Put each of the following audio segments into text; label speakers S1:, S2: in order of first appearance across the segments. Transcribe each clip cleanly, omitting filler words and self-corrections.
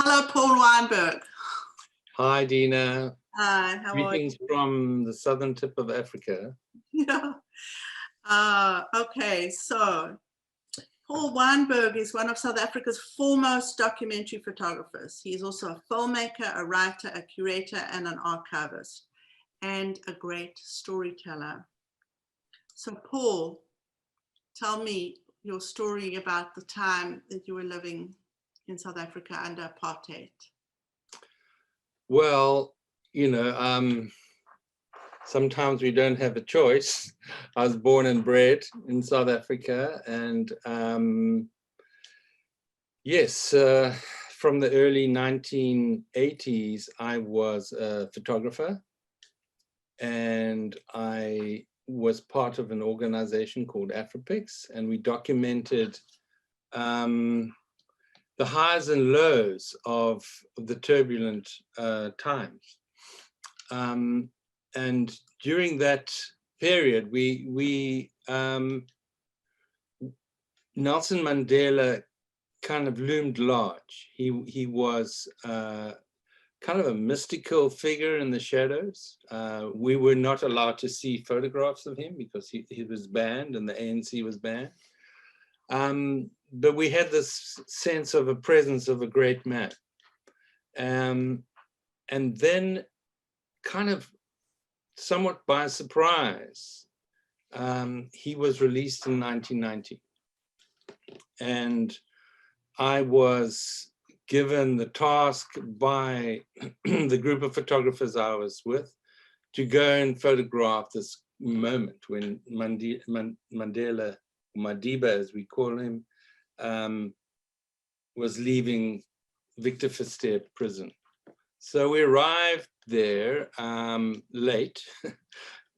S1: Hello, Paul Weinberg.
S2: Hi, Dina.
S1: Hi, how are you?
S2: Greetings from the southern tip of Africa.
S1: Yeah. Okay, so Paul Weinberg is one of South Africa's foremost documentary photographers. He's also a filmmaker, a writer, a curator, and an archivist, and a great storyteller. So Paul, tell me your story about the time that you were living in South Africa under apartheid.
S2: Well, you know, sometimes we don't have a choice. I was born and bred in South Africa, and yes, from the early 1980s, I was a photographer, and I was part of an organization called Afripix, and we documented the highs and lows of the turbulent times. And during that period, Nelson Mandela kind of loomed large. He was kind of a mystical figure in the shadows. We were not allowed to see photographs of him because he was banned and the ANC was banned. But we had this sense of a presence of a great man. And then kind of somewhat by surprise, he was released in 1990. And I was given the task by the group of photographers I was with to go and photograph this moment when Mandela, Madiba as we call him, was leaving Victor Verster prison. So we arrived there late.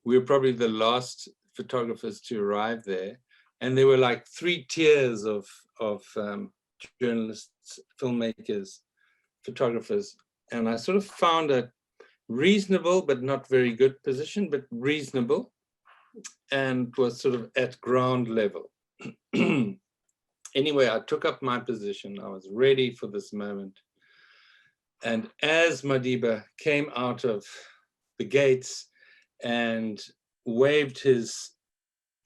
S2: We were probably the last photographers to arrive there. And there were like 3 tiers of journalists, filmmakers, photographers. And I sort of found a reasonable, but not very good position, but reasonable, and was sort of at ground level. Anyway, I took up my position. I was ready for this moment. And as Madiba came out of the gates and waved his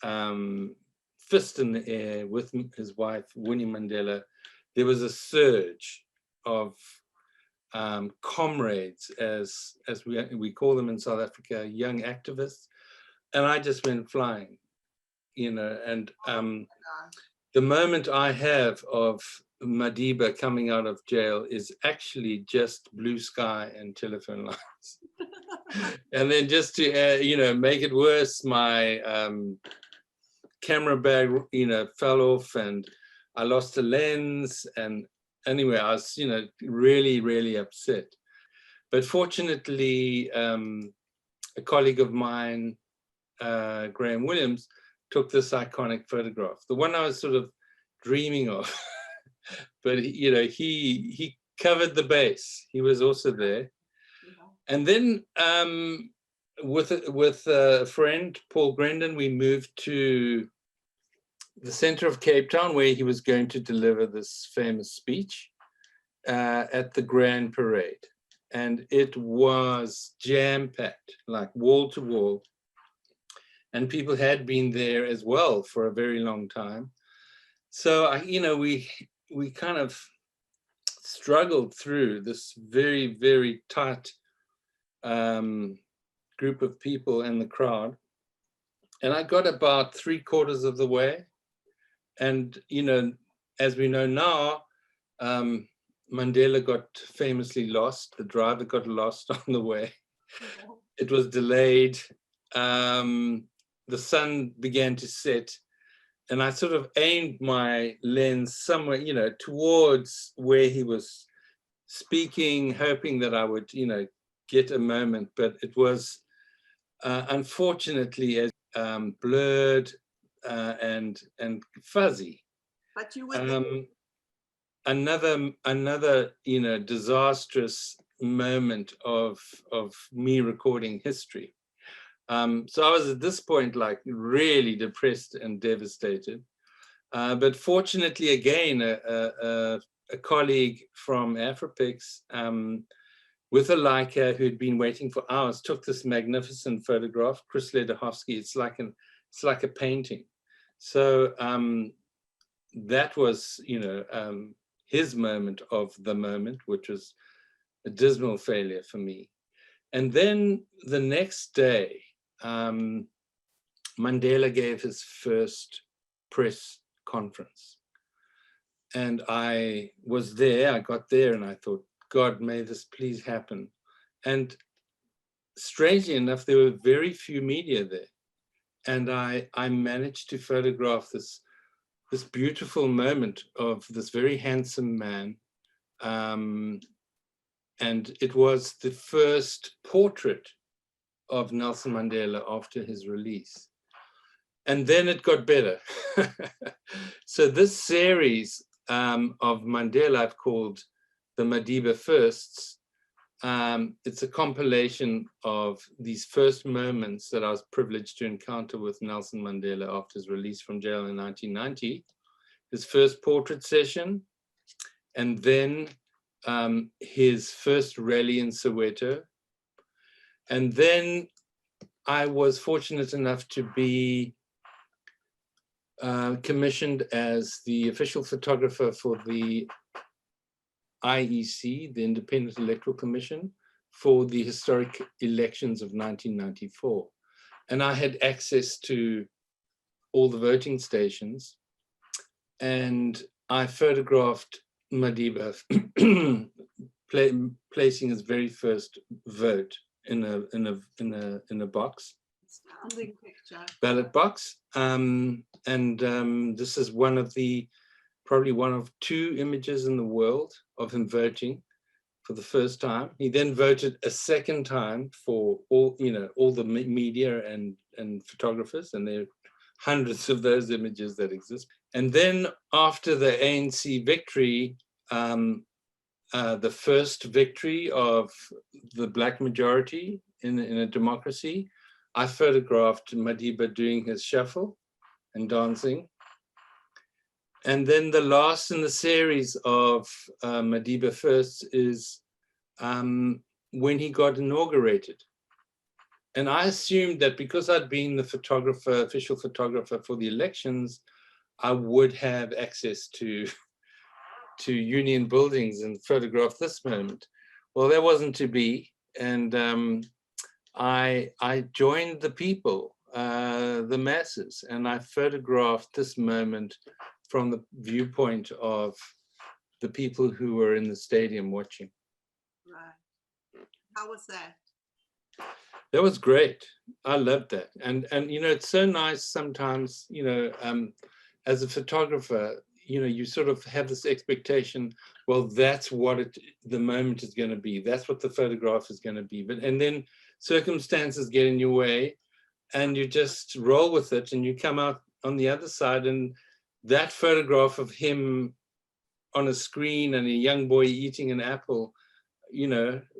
S2: fist in the air with his wife, Winnie Mandela, there was a surge of comrades, as we call them in South Africa, young activists. And I just went flying, you know, and the moment I have of Madiba coming out of jail is actually just blue sky and telephone lines. And then just to, you know, make it worse, my camera bag, you know, fell off and I lost a lens. And anyway, I was, you know, really, really upset. But fortunately, a colleague of mine, Graham Williams, took this iconic photograph, the one I was sort of dreaming of. But you know, he covered the base. He was also there. And then with a friend, Paul Grendon, we moved to the center of Cape Town, where he was going to deliver this famous speech at the Grand Parade. And it was jam-packed, like wall to wall. And people had been there as well for a very long time. So, you know, we kind of struggled through this very, very tight group of people in the crowd. And I got about 3/4 of the way. And, you know, as we know now, Mandela got famously lost. The driver got lost on the way. It was delayed. The sun began to set. And I sort of aimed my lens somewhere, you know, towards where he was speaking, hoping that I would, you know, get a moment. But it was unfortunately as blurred and fuzzy.
S1: But you were
S2: another, you know, disastrous moment of me recording history. So I was at this point like really depressed and devastated. But fortunately, again, a a colleague from Afripix with a Leica who'd been waiting for hours, took this magnificent photograph, Chris Ledachowski. It's like a painting. So that was, his moment of the moment, which was a dismal failure for me. And then the next day, Mandela gave his first press conference. And I was there, I got there and I thought, God, may this please happen. And strangely enough, there were very few media there. And I managed to photograph this beautiful moment of this very handsome man. And it was the first portrait of Nelson Mandela after his release. And then it got better. So this series of Mandela I've called the Madiba Firsts. It's a compilation of these first moments that I was privileged to encounter with Nelson Mandela after his release from jail in 1990, his first portrait session, and then his first rally in Soweto. And then I was fortunate enough to be commissioned as the official photographer for the IEC, the Independent Electoral Commission, for the historic elections of 1994. And I had access to all the voting stations. And I photographed Madiba placing his very first vote in a box.
S1: Astounding picture.
S2: Ballot box. This is probably one of two images in the world of him voting for the first time. He then voted a second time for all the media and photographers, and there are hundreds of those images that exist. And then after the ANC victory, the first victory of the Black majority in a democracy, I photographed Madiba doing his shuffle and dancing. And then the last in the series of Madiba Firsts is when he got inaugurated. And I assumed that because I'd been the official photographer for the elections, I would have access to union buildings and photograph this moment. Well, that wasn't to be. And I joined the people, the masses, and I photographed this moment from the viewpoint of the people who were in the stadium watching.
S1: Right. How was that?
S2: That was great. I loved that. And it's so nice sometimes, as a photographer, you sort of have this expectation, well, that's what the moment is going to be. That's what the photograph is going to be. And then circumstances get in your way and you just roll with it and you come out on the other side. And that photograph of him on a screen and a young boy eating an apple,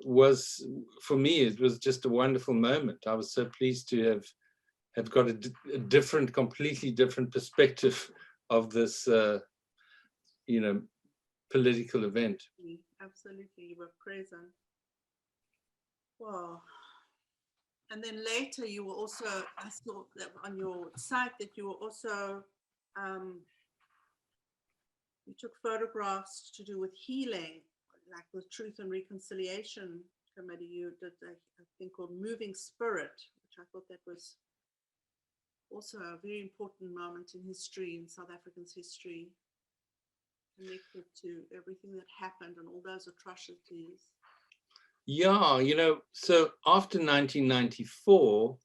S2: was, for me, it was just a wonderful moment. I was so pleased to have got a different, completely different perspective of this, political event.
S1: Absolutely, you were present. Wow. And then later you were also, I saw that on your site that you were also, you took photographs to do with healing, like the Truth and Reconciliation Committee. You did a thing called Moving Spirit, which I thought that was also a very important moment in history, in South Africa's history, connected to everything that happened and all those atrocities.
S2: Yeah, so after 1994,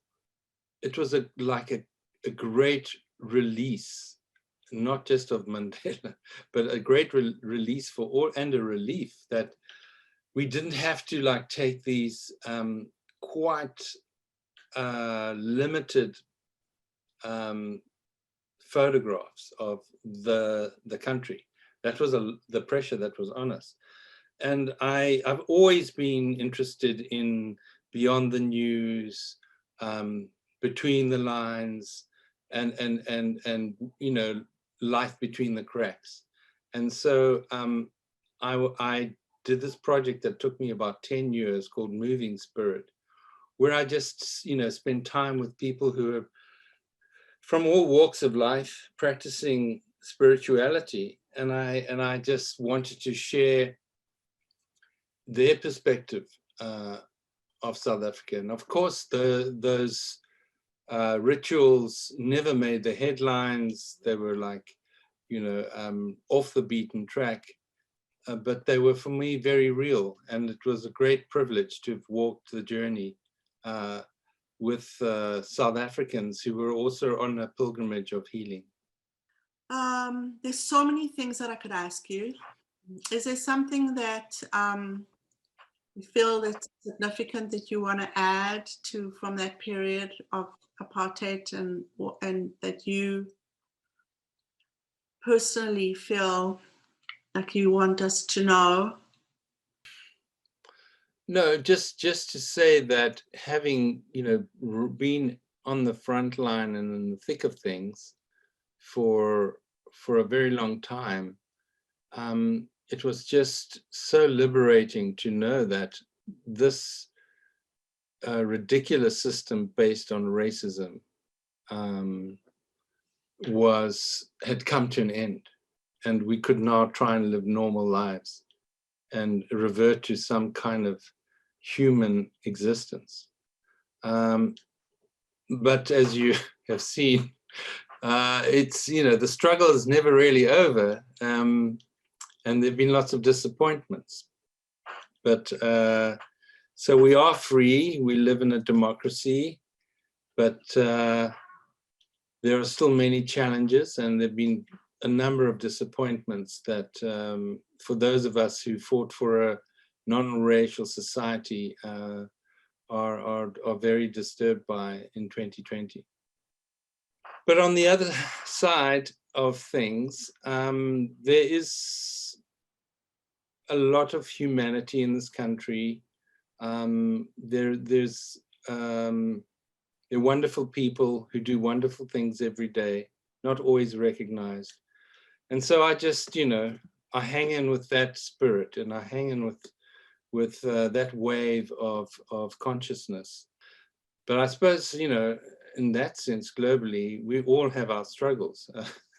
S2: it was like a great release, not just of Mandela, but a great release for all, and a relief that we didn't have to take these quite limited photographs of the country. That was the pressure that was on us. And I've always been interested in beyond the news, between the lines, and life between the cracks. And so I did this project that took me about 10 years called Moving Spirit, where I just, spend time with people who are from all walks of life practicing spirituality. And I just wanted to share their perspective of South Africa. And of course, those rituals never made the headlines. They were like, off the beaten track. But they were, for me, very real. And it was a great privilege to have walked the journey with South Africans who were also on a pilgrimage of healing.
S1: There's so many things that I could ask you. Is there something that you feel that's significant that you want to add to from that period of apartheid, and that you personally feel like you want us to know?
S2: No, just to say that having, been on the front line and in the thick of things for a very long time, it was just so liberating to know that this ridiculous system based on racism had come to an end, and we could now try and live normal lives and revert to some kind of human existence. But as you have seen, it's, the struggle is never really over, and there've been lots of disappointments. But so we are free, we live in a democracy, but there are still many challenges, and there've been a number of disappointments that for those of us who fought for a non-racial society are very disturbed by in 2020. But on the other side of things, there is a lot of humanity in this country. There are wonderful people who do wonderful things every day, not always recognized. And so I just, I hang in with that spirit, and I hang in with that wave of consciousness. But I suppose, in that sense, globally, we all have our struggles.